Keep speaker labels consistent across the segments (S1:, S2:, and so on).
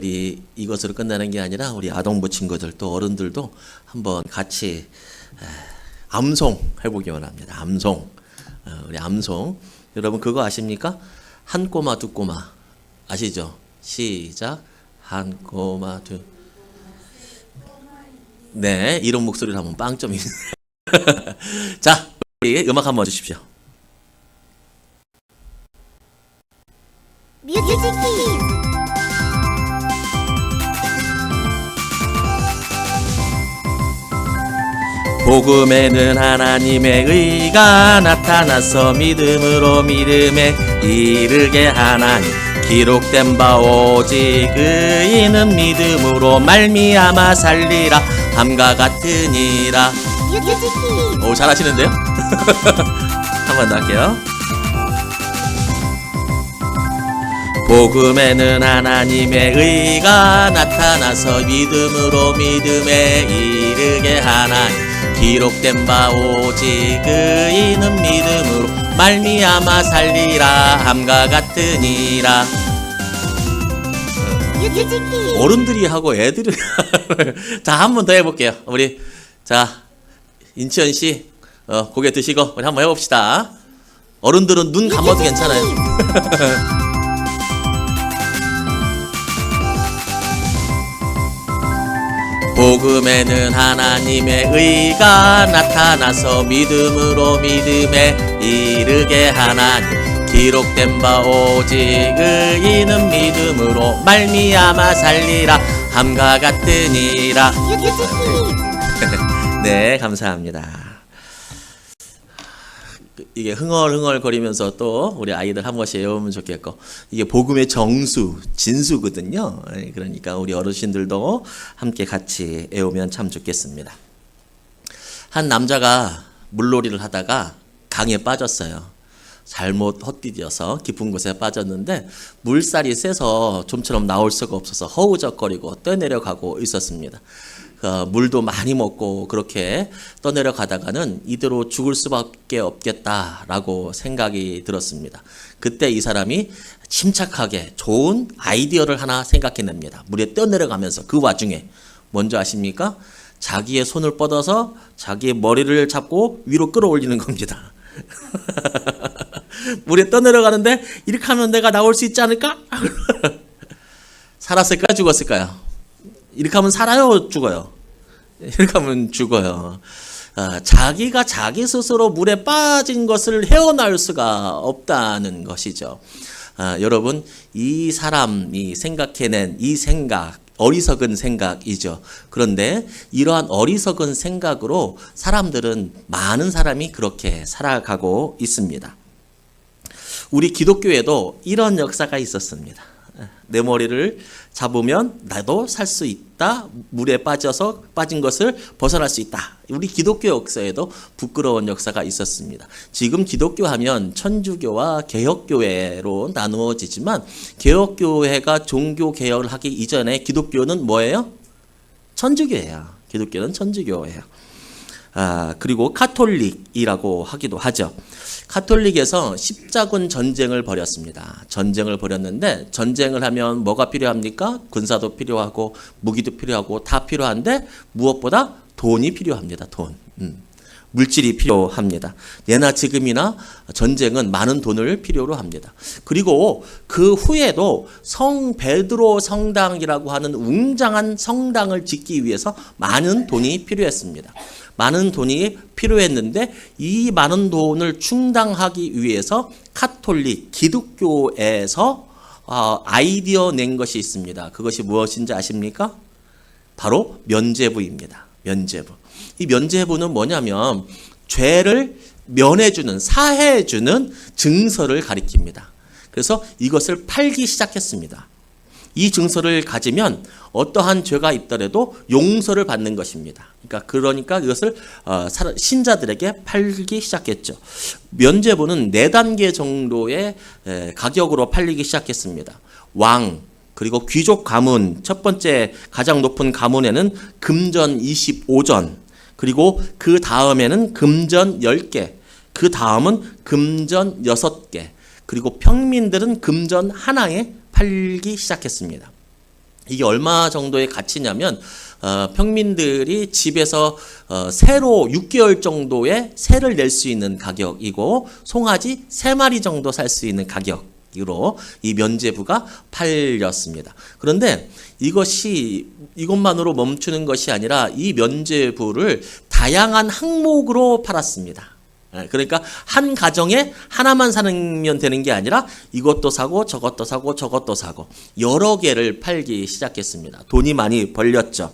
S1: 이것으로 끝나는 게 아니라 우리 아동부 친구들 또 어른들도 한번 같이 암송 해보기 원합니다. 암송. 우리 암송. 여러분 그거 아십니까? 한 꼬마 두 꼬마 아시죠? 시작. 한 꼬마 두. 네, 이런 목소리를 하면 빵점이. 자, 우리 음악 한번 주십시오.
S2: 뮤직키즈.
S1: 복음에는 하나님의 의가 나타나서 믿음으로 믿음에 이르게 하나니 기록된 바 오직 의인은 믿음으로 말미암아 살리라 함과 같으니라.
S2: 뮤직키즈.
S1: 오, 잘하시는데요? 한 번 더 할게요. 복음에는 하나님의 의가 나타나서 믿음으로 믿음에 이르게 하나니 기록된 바 오직 의인은 믿음으로 말미암아 살리라 함과 같으니라.
S2: 뮤직키즈.
S1: 어른들이 하고 애들이 자, 한 번 더 해볼게요. 우리 자 인치현 씨 고개 드시고 우리 한번 해봅시다. 어른들은 눈 감아도 괜찮아요. 복음에는 하나님의 의가 나타나서 믿음으로 믿음에 이르게 하나니 기록된 바 오직 의인은 믿음으로 말미암아 살리라 함과 같으니라. 네, 감사합니다. 이게 흥얼흥얼 거리면서 또 우리 아이들 한 번씩 외우면 좋겠고, 이게 복음의 정수, 진수거든요. 그러니까 우리 어르신들도 함께 같이 외우면 참 좋겠습니다. 한 남자가 물놀이를 하다가 강에 빠졌어요. 잘못 헛디뎌서 깊은 곳에 빠졌는데 물살이 세서 좀처럼 나올 수가 없어서 허우적거리고 떠내려가고 있었습니다. 물도 많이 먹고 그렇게 떠내려가다가는 이대로 죽을 수밖에 없겠다라고 생각이 들었습니다. 그때 이 사람이 침착하게 좋은 아이디어를 하나 생각해냅니다. 물에 떠내려가면서 그 와중에 뭔지 아십니까? 자기의 손을 뻗어서 자기의 머리를 잡고 위로 끌어올리는 겁니다. 물에 떠내려가는데 이렇게 하면 내가 나올 수 있지 않을까? 살았을까요? 죽었을까요? 이렇게 하면 살아요? 죽어요? 이렇게 하면 죽어요. 자기가 자기 스스로 물에 빠진 것을 헤어나올 수가 없다는 것이죠. 여러분, 이 사람이 생각해낸 이 생각, 어리석은 생각이죠. 그런데 이러한 어리석은 생각으로 사람들은, 많은 사람이 그렇게 살아가고 있습니다. 우리 기독교에도 이런 역사가 있었습니다. 내 머리를 잡으면 나도 살 수 있다. 물에 빠진 것을 벗어날 수 있다. 우리 기독교 역사에도 부끄러운 역사가 있었습니다. 지금 기독교 하면 천주교와 개혁교회로 나누어지지만, 개혁교회가 종교 개혁을 하기 이전에 기독교는 뭐예요? 천주교예요. 기독교는 천주교예요. 그리고 카톨릭이라고 하기도 하죠. 카톨릭에서 십자군 전쟁을 벌였습니다. 전쟁을 벌였는데, 전쟁을 하면 뭐가 필요합니까? 군사도 필요하고 무기도 필요하고 다 필요한데 무엇보다 돈이 필요합니다. 돈. 물질이 필요합니다. 예나 지금이나 전쟁은 많은 돈을 필요로 합니다. 그리고 그 후에도 성 베드로 성당이라고 하는 웅장한 성당을 짓기 위해서 많은 돈이 필요했습니다. 많은 돈이 필요했는데 이 많은 돈을 충당하기 위해서 카톨릭, 기독교에서 아이디어 낸 것이 있습니다. 그것이 무엇인지 아십니까? 바로 면죄부입니다. 면죄부. 이 면죄부는 뭐냐면 죄를 면해주는, 사해주는 증서를 가리킵니다. 그래서 이것을 팔기 시작했습니다. 이 증서를 가지면 어떠한 죄가 있더라도 용서를 받는 것입니다. 그러니까 이것을 신자들에게 팔기 시작했죠. 면죄부는 4단계 정도의 가격으로 팔리기 시작했습니다. 왕, 그리고 귀족 가문, 첫 번째 가장 높은 가문에는 금전 25전, 그리고 그 다음에는 금전 10개, 그 다음은 금전 6개, 그리고 평민들은 금전 하나에 팔기 시작했습니다. 이게 얼마 정도의 가치냐면 평민들이 집에서 새로 6개월 정도의 새를 낼 수 있는 가격이고 송아지 3마리 정도 살 수 있는 가격으로 이 면제부가 팔렸습니다. 그런데 이것만으로 멈추는 것이 아니라 이 면제부를 다양한 항목으로 팔았습니다. 그러니까 한 가정에 하나만 사면 되는 게 아니라 이것도 사고 저것도 사고 저것도 사고 여러 개를 팔기 시작했습니다. 돈이 많이 벌렸죠.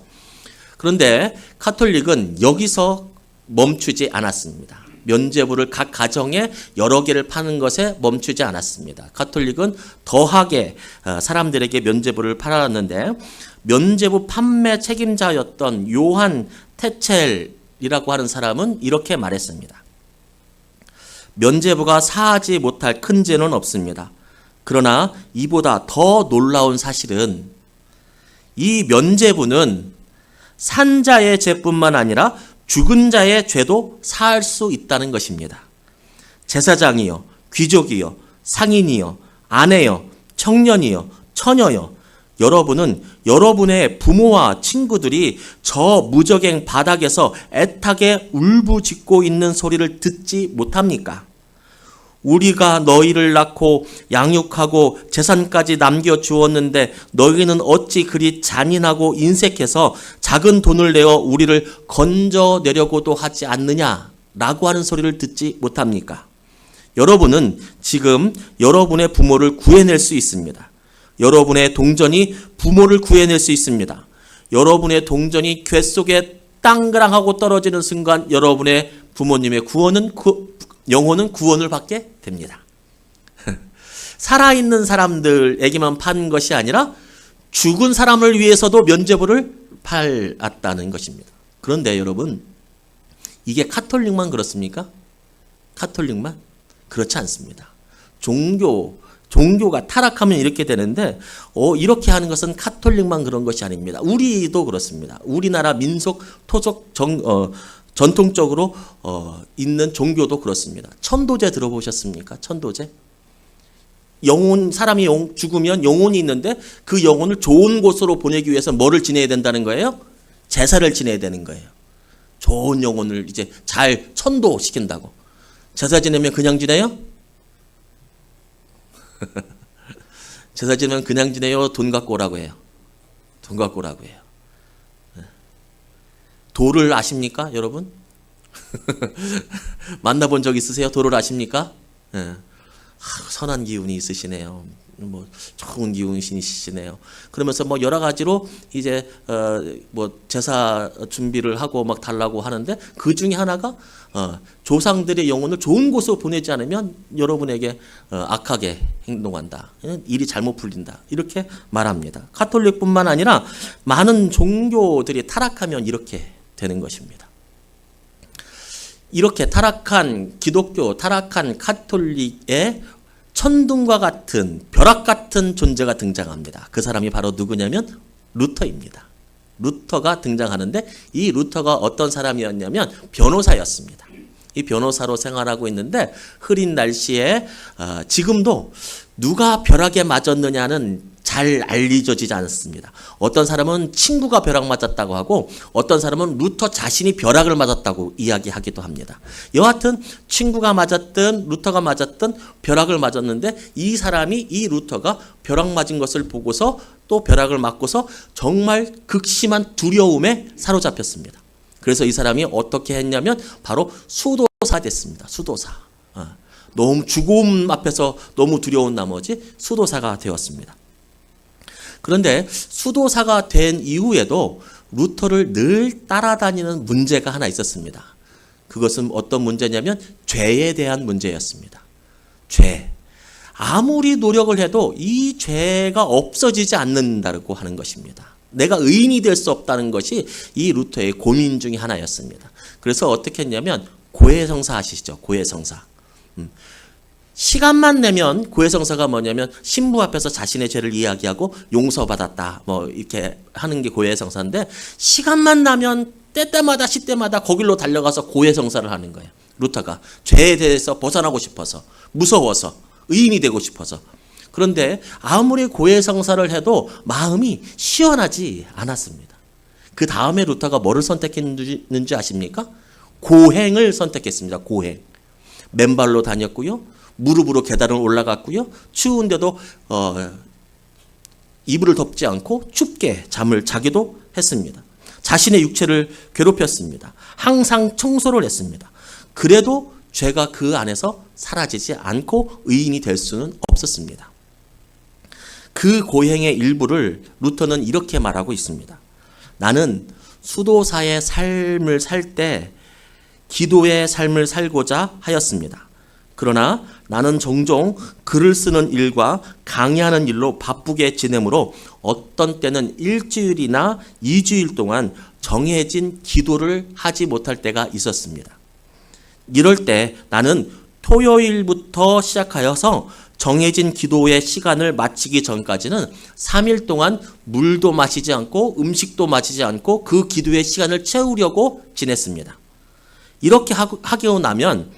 S1: 그런데 카톨릭은 여기서 멈추지 않았습니다. 면제부를 각 가정에 여러 개를 파는 것에 멈추지 않았습니다. 카톨릭은 더하게 사람들에게 면제부를 팔았는데 면제부 판매 책임자였던 요한 테첼이라고 하는 사람은 이렇게 말했습니다. 면제부가 사하지 못할 큰 죄는 없습니다. 그러나 이보다 더 놀라운 사실은 이 면제부는 산 자의 죄뿐만 아니라 죽은 자의 죄도 사할 수 있다는 것입니다. 제사장이요, 귀족이요, 상인이요, 아내요, 청년이요, 처녀요. 여러분은 여러분의 부모와 친구들이 저 무적행 바닥에서 애타게 울부짖고 있는 소리를 듣지 못합니까? 우리가 너희를 낳고 양육하고 재산까지 남겨주었는데 너희는 어찌 그리 잔인하고 인색해서 작은 돈을 내어 우리를 건져내려고도 하지 않느냐라고 하는 소리를 듣지 못합니까? 여러분은 지금 여러분의 부모를 구해낼 수 있습니다. 여러분의 동전이 부모를 구해낼 수 있습니다. 여러분의 동전이 궤 속에 땅그랑하고 떨어지는 순간 여러분의 부모님의 영혼은 구원을 받게 됩니다. 살아있는 사람들에게만 판 것이 아니라 죽은 사람을 위해서도 면제부를 팔았다는 것입니다. 그런데 여러분, 이게 카톨릭만 그렇습니까? 카톨릭만? 그렇지 않습니다. 종교가 타락하면 이렇게 되는데 이렇게 하는 것은 카톨릭만 그런 것이 아닙니다. 우리도 그렇습니다. 우리나라 민속, 토속, 전통적으로 있는 종교도 그렇습니다. 천도제 들어보셨습니까? 천도제? 사람이 죽으면 영혼이 있는데 그 영혼을 좋은 곳으로 보내기 위해서 뭐를 지내야 된다는 거예요? 제사를 지내야 되는 거예요. 좋은 영혼을 이제 잘 천도시킨다고. 제사 지내면 그냥 지내요? 제사 지내면 그냥 지내요? 돈 갖고 오라고 해요? 돈 갖고 오라고 해요. 도를 아십니까, 여러분? 만나본 적 있으세요? 도를 아십니까? 선한 기운이 있으시네요. 좋은 기운이시네요. 그러면서 여러 가지로 이제 제사 준비를 하고 막 달라고 하는데 그 중에 하나가 조상들의 영혼을 좋은 곳으로 보내지 않으면 여러분에게 악하게 행동한다. 일이 잘못 풀린다. 이렇게 말합니다. 카톨릭뿐만 아니라 많은 종교들이 타락하면 이렇게 되는 것입니다. 이렇게 타락한 기독교, 타락한 카톨릭의 천둥과 같은 벼락 같은 존재가 등장합니다. 그 사람이 바로 누구냐면 루터입니다. 루터가 등장하는데 이 루터가 어떤 사람이었냐면 변호사였습니다. 이 변호사로 생활하고 있는데 흐린 날씨에 지금도 누가 벼락에 맞았느냐는 잘 알려지지 않습니다. 어떤 사람은 친구가 벼락 맞았다고 하고 어떤 사람은 루터 자신이 벼락을 맞았다고 이야기하기도 합니다. 여하튼 친구가 맞았든 루터가 맞았든 벼락을 맞았는데 이 루터가 벼락 맞은 것을 보고서 또 벼락을 맞고서 정말 극심한 두려움에 사로잡혔습니다. 그래서 이 사람이 어떻게 했냐면 바로 수도사 됐습니다. 수도사. 너무 죽음 앞에서 너무 두려운 나머지 수도사가 되었습니다. 그런데 수도사가 된 이후에도 루터를 늘 따라다니는 문제가 하나 있었습니다. 그것은 어떤 문제냐면 죄에 대한 문제였습니다. 죄. 아무리 노력을 해도 이 죄가 없어지지 않는다고 하는 것입니다. 내가 의인이 될 수 없다는 것이 이 루터의 고민 중에 하나였습니다. 그래서 어떻게 했냐면 고해성사 아시죠? 고해성사. 시간만 내면 고해성사가 뭐냐면 신부 앞에서 자신의 죄를 이야기하고 용서받았다 이렇게 하는 게 고해성사인데 시간만 나면 때때마다 시때마다 거길로 달려가서 고해성사를 하는 거예요. 루터가 죄에 대해서 벗어나고 싶어서 무서워서 의인이 되고 싶어서 그런데 아무리 고해성사를 해도 마음이 시원하지 않았습니다. 그 다음에 루터가 뭐를 선택했는지 아십니까? 고행을 선택했습니다. 고행. 맨발로 다녔고요. 무릎으로 계단을 올라갔고요. 추운데도 이불을 덮지 않고 춥게 잠을 자기도 했습니다. 자신의 육체를 괴롭혔습니다. 항상 청소를 했습니다. 그래도 죄가 그 안에서 사라지지 않고 의인이 될 수는 없었습니다. 그 고행의 일부를 루터는 이렇게 말하고 있습니다. 나는 수도사의 삶을 살 때 기도의 삶을 살고자 하였습니다. 그러나 나는 종종 글을 쓰는 일과 강의하는 일로 바쁘게 지내므로 어떤 때는 일주일이나 2주일 동안 정해진 기도를 하지 못할 때가 있었습니다. 이럴 때 나는 토요일부터 시작하여서 정해진 기도의 시간을 마치기 전까지는 3일 동안 물도 마시지 않고 음식도 마시지 않고 그 기도의 시간을 채우려고 지냈습니다. 이렇게 하고 나면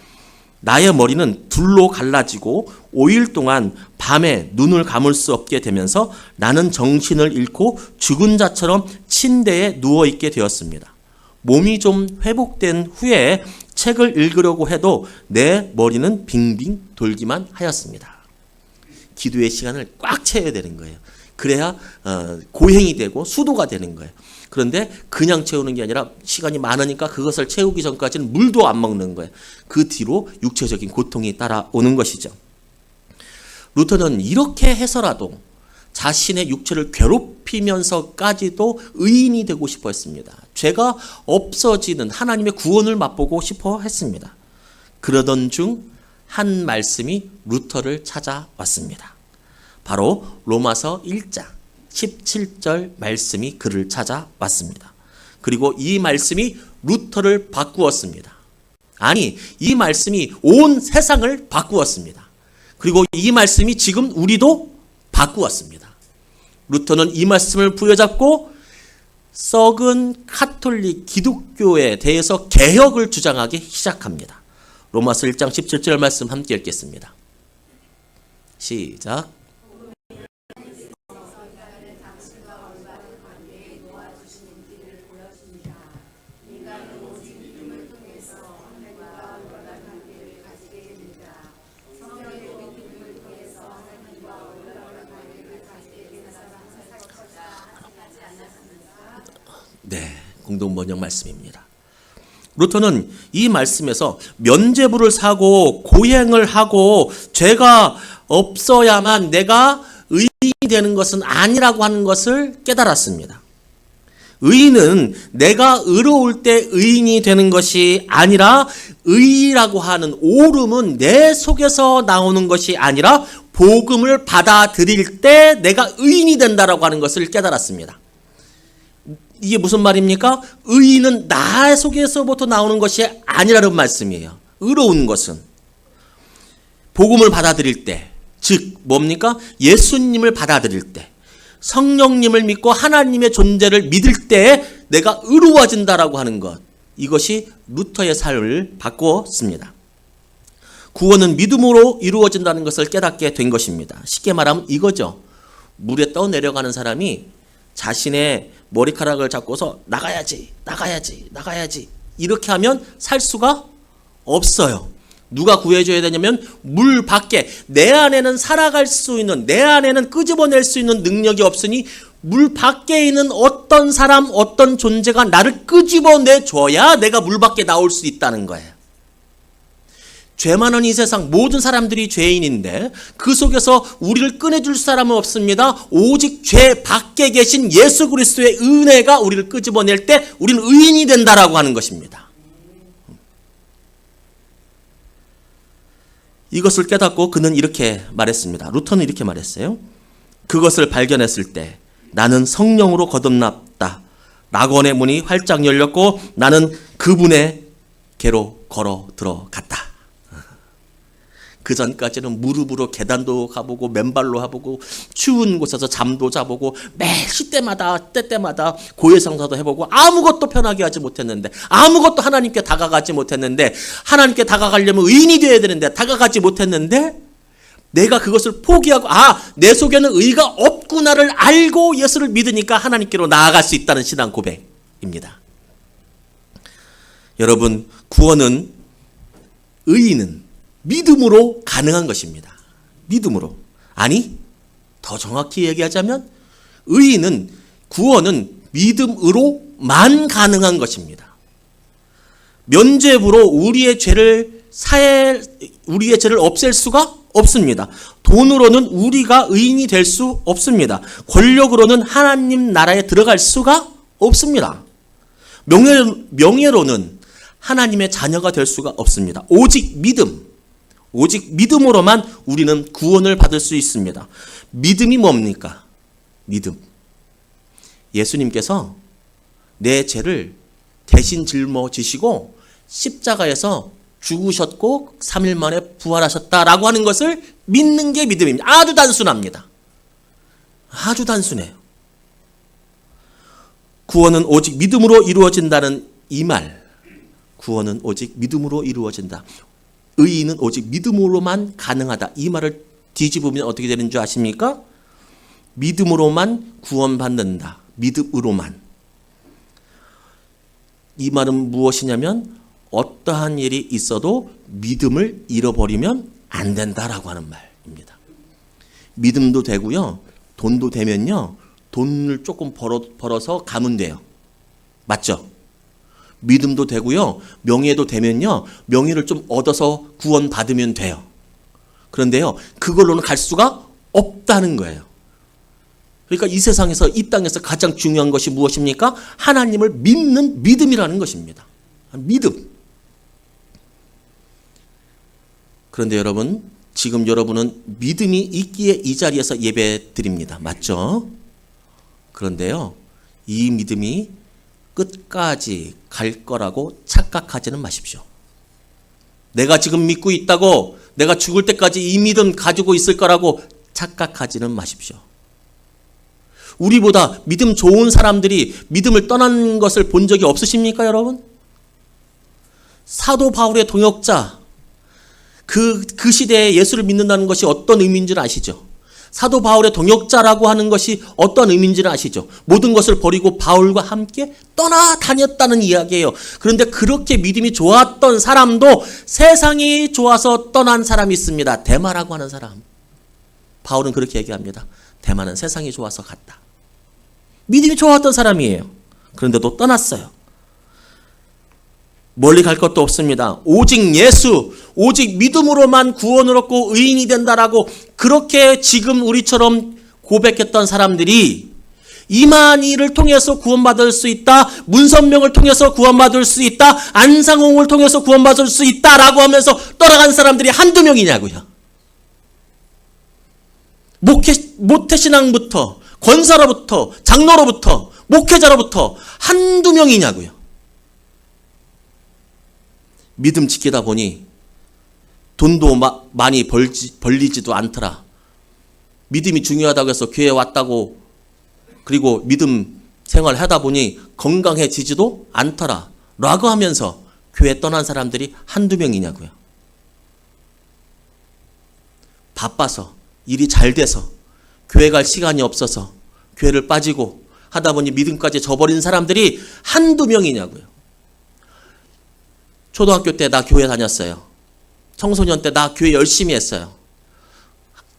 S1: 나의 머리는 둘로 갈라지고 5일 동안 밤에 눈을 감을 수 없게 되면서 나는 정신을 잃고 죽은 자처럼 침대에 누워있게 되었습니다. 몸이 좀 회복된 후에 책을 읽으려고 해도 내 머리는 빙빙 돌기만 하였습니다. 기도의 시간을 꽉 채워야 되는 거예요. 그래야 고행이 되고 수도가 되는 거예요. 그런데 그냥 채우는 게 아니라 시간이 많으니까 그것을 채우기 전까지는 물도 안 먹는 거예요. 그 뒤로 육체적인 고통이 따라오는 것이죠. 루터는 이렇게 해서라도 자신의 육체를 괴롭히면서까지도 의인이 되고 싶어 했습니다. 죄가 없어지는 하나님의 구원을 맛보고 싶어 했습니다. 그러던 중 한 말씀이 루터를 찾아왔습니다. 바로 로마서 1장 17절 말씀이 그를 찾아왔습니다. 그리고 이 말씀이 루터를 바꾸었습니다. 아니, 이 말씀이 온 세상을 바꾸었습니다. 그리고 이 말씀이 지금 우리도 바꾸었습니다. 루터는 이 말씀을 부여잡고 썩은 카톨릭 기독교에 대해서 개혁을 주장하기 시작합니다. 로마서 1장 17절 말씀 함께 읽겠습니다. 시작. 네, 공동 번역 말씀입니다. 루터는 이 말씀에서 면죄부를 사고 고행을 하고 죄가 없어야만 내가 의인이 되는 것은 아니라고 하는 것을 깨달았습니다. 의인은 내가 의로울 때 의인이 되는 것이 아니라 의라고 하는 옳음은 내 속에서 나오는 것이 아니라 복음을 받아들일 때 내가 의인이 된다라고 하는 것을 깨달았습니다. 이게 무슨 말입니까? 의인은 나 속에서부터 나오는 것이 아니라는 말씀이에요. 의로운 것은 복음을 받아들일 때, 즉 뭡니까? 예수님을 받아들일 때, 성령님을 믿고 하나님의 존재를 믿을 때 내가 의로워진다라고 하는 것, 이것이 루터의 삶을 바꾸었습니다. 구원은 믿음으로 이루어진다는 것을 깨닫게 된 것입니다. 쉽게 말하면 이거죠. 물에 떠내려가는 사람이 자신의 머리카락을 잡고서 나가야지 이렇게 하면 살 수가 없어요. 누가 구해줘야 되냐면 물 밖에, 내 안에는 살아갈 수 있는, 내 안에는 끄집어낼 수 있는 능력이 없으니 물 밖에 있는 어떤 사람, 어떤 존재가 나를 끄집어내줘야 내가 물 밖에 나올 수 있다는 거예요. 죄 많은 이 세상 모든 사람들이 죄인인데 그 속에서 우리를 꺼내줄 사람은 없습니다. 오직 죄 밖에 계신 예수 그리스도의 은혜가 우리를 끄집어낼 때 우리는 의인이 된다라고 하는 것입니다. 이것을 깨닫고 그는 이렇게 말했습니다. 루터는 이렇게 말했어요. 그것을 발견했을 때 나는 성령으로 거듭났다. 낙원의 문이 활짝 열렸고 나는 그분에게로 걸어 들어갔다. 그 전까지는 무릎으로 계단도 가보고 맨발로 가보고 추운 곳에서 잠도 자보고 매 시때마다 때때마다 고해성사도 해보고 아무것도 편하게 하지 못했는데, 아무것도 하나님께 다가가지 못했는데, 하나님께 다가가려면 의인이 되어야 되는데 다가가지 못했는데, 내가 그것을 포기하고 내 속에는 의가 없구나를 알고 예수를 믿으니까 하나님께로 나아갈 수 있다는 신앙 고백입니다. 여러분, 구원은, 의는 믿음으로 가능한 것입니다. 믿음으로. 아니, 더 정확히 얘기하자면 의는, 구원은 믿음으로만 가능한 것입니다. 면죄부로 우리의 죄를 없앨 수가 없습니다. 돈으로는 우리가 의인이 될 수 없습니다. 권력으로는 하나님 나라에 들어갈 수가 없습니다. 명예로는 하나님의 자녀가 될 수가 없습니다. 오직 믿음으로만 우리는 구원을 받을 수 있습니다. 믿음이 뭡니까? 믿음. 예수님께서 내 죄를 대신 짊어지시고 십자가에서 죽으셨고 3일 만에 부활하셨다라고 하는 것을 믿는 게 믿음입니다. 아주 단순합니다. 아주 단순해요. 구원은 오직 믿음으로 이루어진다는 이 말. 구원은 오직 믿음으로 이루어진다. 의인은 오직 믿음으로만 가능하다. 이 말을 뒤집으면 어떻게 되는 줄 아십니까? 믿음으로만 구원받는다. 믿음으로만. 이 말은 무엇이냐면 어떠한 일이 있어도 믿음을 잃어버리면 안 된다라고 하는 말입니다. 믿음도 되고요. 돈도 되면요. 돈을 조금 벌어서 가면 돼요. 맞죠? 믿음도 되고요. 명예도 되면요. 명예를 좀 얻어서 구원받으면 돼요. 그런데요. 그걸로는 갈 수가 없다는 거예요. 그러니까 이 세상에서, 이 땅에서 가장 중요한 것이 무엇입니까? 하나님을 믿는 믿음이라는 것입니다. 믿음. 그런데 여러분, 지금 여러분은 믿음이 있기에 이 자리에서 예배 드립니다. 맞죠? 그런데요, 이 믿음이 끝까지 갈 거라고 착각하지는 마십시오. 내가 지금 믿고 있다고, 내가 죽을 때까지 이 믿음 가지고 있을 거라고 착각하지는 마십시오. 우리보다 믿음 좋은 사람들이 믿음을 떠난 것을 본 적이 없으십니까, 여러분? 사도 바울의 동역자, 그 시대에 예수를 믿는다는 것이 어떤 의미인지는 아시죠? 사도 바울의 동역자라고 하는 것이 어떤 의미인지는 아시죠? 모든 것을 버리고 바울과 함께 떠나다녔다는 이야기예요. 그런데 그렇게 믿음이 좋았던 사람도 세상이 좋아서 떠난 사람이 있습니다. 데마라고 하는 사람. 바울은 그렇게 얘기합니다. 데마는 세상이 좋아서 갔다. 믿음이 좋았던 사람이에요. 그런데도 떠났어요. 멀리 갈 것도 없습니다. 오직 예수, 오직 믿음으로만 구원을 얻고 의인이 된다라고 그렇게 지금 우리처럼 고백했던 사람들이 이만희를 통해서 구원받을 수 있다, 문선명을 통해서 구원받을 수 있다, 안상홍을 통해서 구원받을 수 있다라고 하면서 떠나간 사람들이 한두 명이냐고요. 모태신앙부터, 권사로부터, 장로로부터, 목회자로부터 한두 명이냐고요. 믿음 지키다 보니 돈도 많이 벌리지도 않더라. 믿음이 중요하다고 해서 교회에 왔다고, 그리고 믿음 생활을 하다 보니 건강해지지도 않더라 라고 하면서 교회 떠난 사람들이 한두 명이냐고요. 바빠서, 일이 잘 돼서, 교회 갈 시간이 없어서 교회를 빠지고 하다 보니 믿음까지 저버린 사람들이 한두 명이냐고요. 초등학교 때 나 교회 다녔어요. 청소년 때 나 교회 열심히 했어요.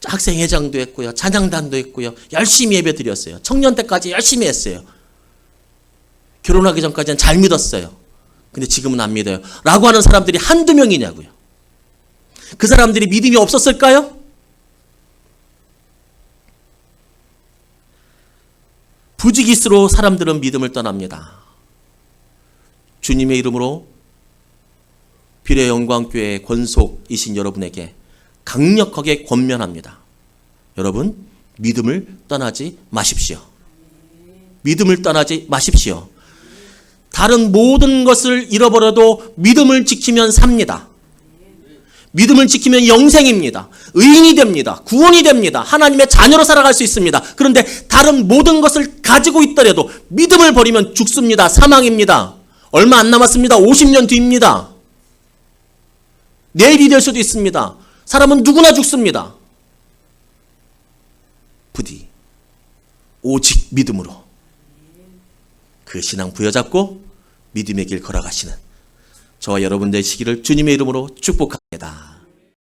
S1: 학생회장도 했고요. 찬양단도 했고요. 열심히 예배 드렸어요. 청년 때까지 열심히 했어요. 결혼하기 전까지는 잘 믿었어요. 근데 지금은 안 믿어요. 라고 하는 사람들이 한두 명이냐고요. 그 사람들이 믿음이 없었을까요? 부지기수로 사람들은 믿음을 떠납니다. 주님의 이름으로 비례 영광교회 권속이신 여러분에게 강력하게 권면합니다. 여러분, 믿음을 떠나지 마십시오. 믿음을 떠나지 마십시오. 다른 모든 것을 잃어버려도 믿음을 지키면 삽니다. 믿음을 지키면 영생입니다. 의인이 됩니다. 구원이 됩니다. 하나님의 자녀로 살아갈 수 있습니다. 그런데 다른 모든 것을 가지고 있더라도 믿음을 버리면 죽습니다. 사망입니다. 얼마 안 남았습니다. 50년 뒤입니다. 내일이 될 수도 있습니다. 사람은 누구나 죽습니다. 부디 오직 믿음으로 그 신앙 부여잡고 믿음의 길 걸어가시는 저와 여러분 되시기를 주님의 이름으로 축복합니다.